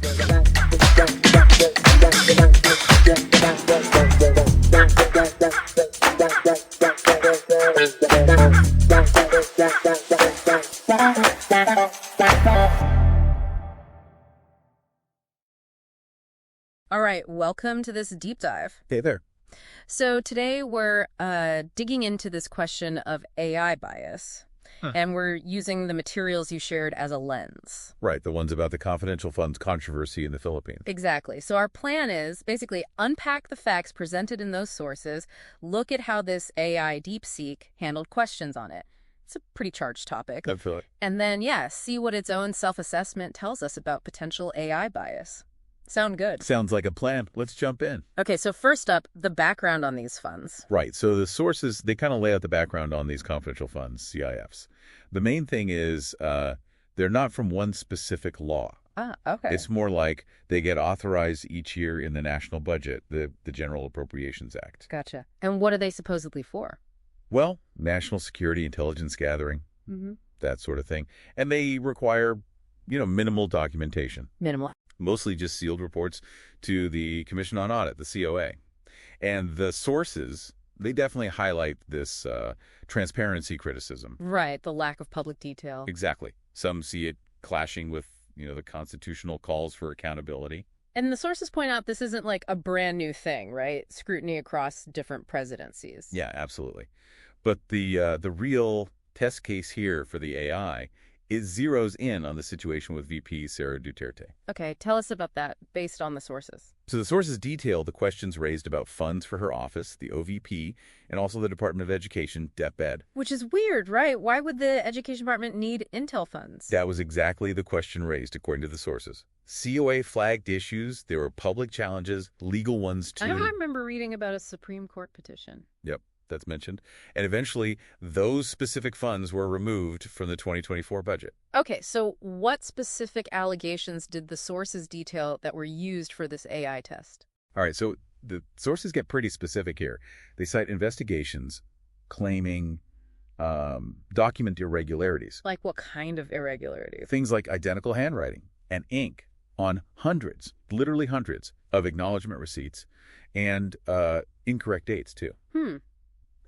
All right, welcome to this deep dive. Hey there. So today we're digging into this question of AI bias, and we're using the materials you shared as a lens. Right, the ones about the confidential funds controversy in the Philippines. Exactly. So our plan is basically unpack the facts presented in those sources, look at how this AI DeepSeek handled questions on it. It's a pretty charged topic. I feel it. And then, see what its own self-assessment tells us about potential AI bias. Sound good? Sounds like a plan. Let's jump in. Okay, so first up, the background on these funds. Right, so the sources, they kind of lay out the background on these confidential funds, CIFs. The main thing is they're not from one specific law. Ah, okay. It's more like they get authorized each year in the national budget, the General Appropriations Act. Gotcha. And what are they supposedly for? Well, national security, intelligence gathering, that sort of thing. And they require, minimal documentation. Minimal. Mostly just sealed reports to the Commission on Audit, the COA. And the sources, they definitely highlight this transparency criticism. Right, the lack of public detail. Exactly. Some see it clashing with, the constitutional calls for accountability. And the sources point out this isn't like a brand new thing, right? Scrutiny across different presidencies. Yeah, absolutely. But the real test case here for the AI is zeroes in on the situation with VP Sara Duterte. Okay, tell us about that based on the sources. So the sources detail the questions raised about funds for her office, the OVP, and also the Department of Education, DepEd. Which is weird, right? Why would the Education Department need intel funds? That was exactly the question raised, according to the sources. COA flagged issues. There were public challenges, legal ones too. I remember reading about a Supreme Court petition. Yep. That's mentioned. And eventually, those specific funds were removed from the 2024 budget. Okay, so what specific allegations did the sources detail that were used for this AI test? All right, so the sources get pretty specific here. They cite investigations claiming document irregularities. Like what kind of irregularities? Things like identical handwriting and ink on hundreds, literally hundreds, of acknowledgement receipts and incorrect dates, too.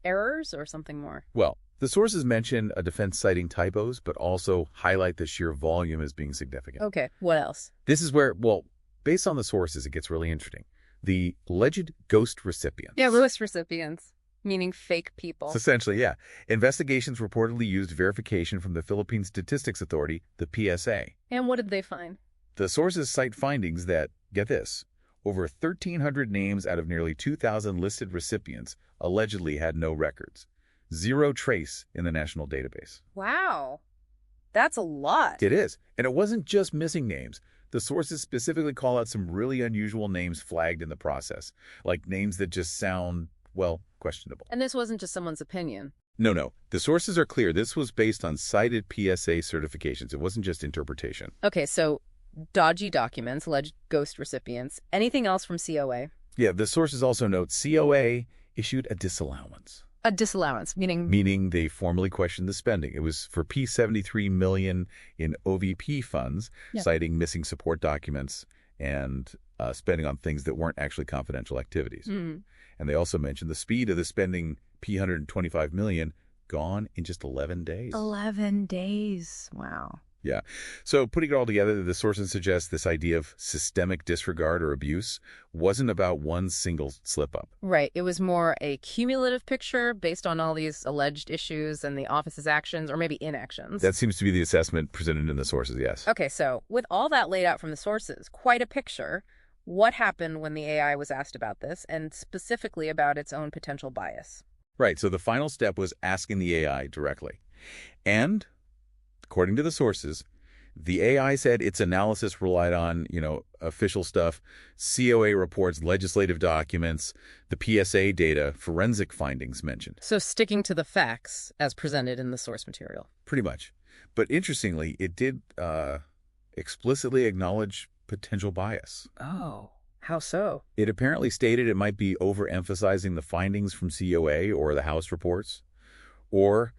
Errors or something more? Well, the sources mention a defense citing typos, but also highlight the sheer volume as being significant. Okay, what else? This is where, based on the sources, it gets really interesting. The alleged ghost recipients. Yeah, ghost recipients, meaning fake people. Essentially, yeah. Investigations reportedly used verification from the Philippine Statistics Authority, the PSA. And what did they find? The sources cite findings that, get this, over 1,300 names out of nearly 2,000 listed recipients allegedly had no records. Zero trace in the national database. Wow. That's a lot. It is. And it wasn't just missing names. The sources specifically call out some really unusual names flagged in the process, like names that just sound, questionable. And this wasn't just someone's opinion. No. The sources are clear. This was based on cited PSA certifications. It wasn't just interpretation. Okay, so dodgy documents, alleged ghost recipients. Anything else from COA? Yeah, the sources also note COA issued a disallowance. A disallowance, meaning? Meaning they formally questioned the spending. It was for P73 million in OVP funds, citing missing support documents and spending on things that weren't actually confidential activities. And they also mentioned the speed of the spending P125 million gone in just 11 days. 11 days. Wow. Yeah. So putting it all together, the sources suggest this idea of systemic disregard or abuse wasn't about one single slip-up. Right. It was more a cumulative picture based on all these alleged issues and the office's actions or maybe inactions. That seems to be the assessment presented in the sources, yes. Okay, so with all that laid out from the sources, quite a picture. What happened when the AI was asked about this and specifically about its own potential bias? Right. So the final step was asking the AI directly. And according to the sources, the AI said its analysis relied on, official stuff, COA reports, legislative documents, the PSA data, forensic findings mentioned. So sticking to the facts as presented in the source material. Pretty much. But interestingly, it did explicitly acknowledge potential bias. Oh, how so? It apparently stated it might be overemphasizing the findings from COA or the House reports, or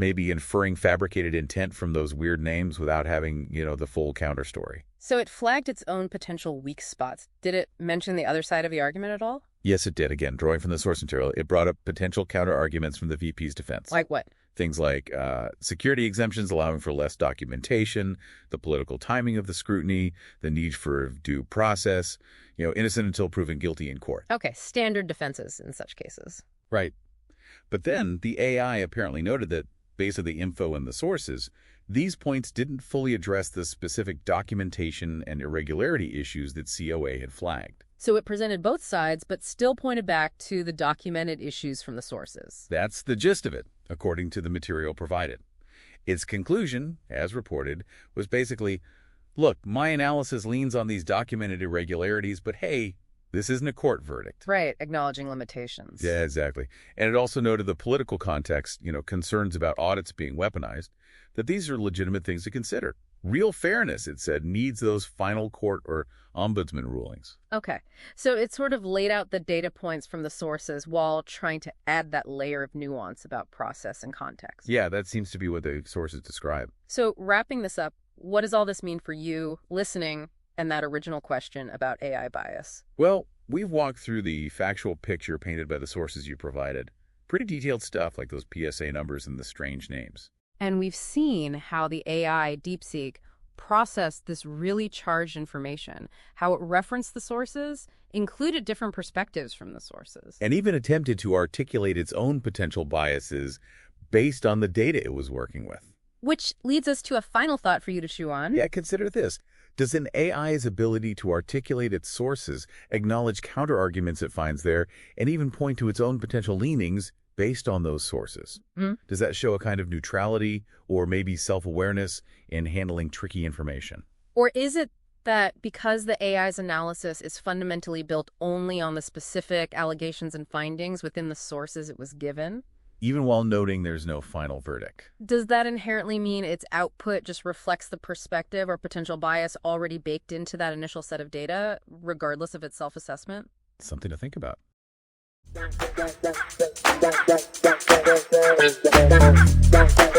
maybe inferring fabricated intent from those weird names without having, the full counter story. So it flagged its own potential weak spots. Did it mention the other side of the argument at all? Yes, it did. Again, drawing from the source material, it brought up potential counter-arguments from the VP's defense. Like what? Things like security exemptions allowing for less documentation, the political timing of the scrutiny, the need for due process, innocent until proven guilty in court. Okay, standard defenses in such cases. Right. But then the AI apparently noted that, based on the info and the sources, these points didn't fully address the specific documentation and irregularity issues that COA had flagged. So it presented both sides, but still pointed back to the documented issues from the sources. That's the gist of it, according to the material provided. Its conclusion, as reported, was basically, look, my analysis leans on these documented irregularities, but hey, this isn't a court verdict. Right, acknowledging limitations. Yeah, exactly. And it also noted the political context, concerns about audits being weaponized, that these are legitimate things to consider. Real fairness, it said, needs those final court or ombudsman rulings. Okay, so it sort of laid out the data points from the sources while trying to add that layer of nuance about process and context. Yeah, that seems to be what the sources describe. So wrapping this up, what does all this mean for you listening and that original question about AI bias? Well, we've walked through the factual picture painted by the sources you provided. Pretty detailed stuff like those PSA numbers and the strange names. And we've seen how the AI DeepSeek processed this really charged information, how it referenced the sources, included different perspectives from the sources. And even attempted to articulate its own potential biases based on the data it was working with. Which leads us to a final thought for you to chew on. Yeah, consider this. Does an AI's ability to articulate its sources, acknowledge counterarguments it finds there, and even point to its own potential leanings based on those sources? Does that show a kind of neutrality or maybe self-awareness in handling tricky information? Or is it that because the AI's analysis is fundamentally built only on the specific allegations and findings within the sources it was given? Even while noting there's no final verdict. Does that inherently mean its output just reflects the perspective or potential bias already baked into that initial set of data, regardless of its self-assessment? Something to think about. Thank you.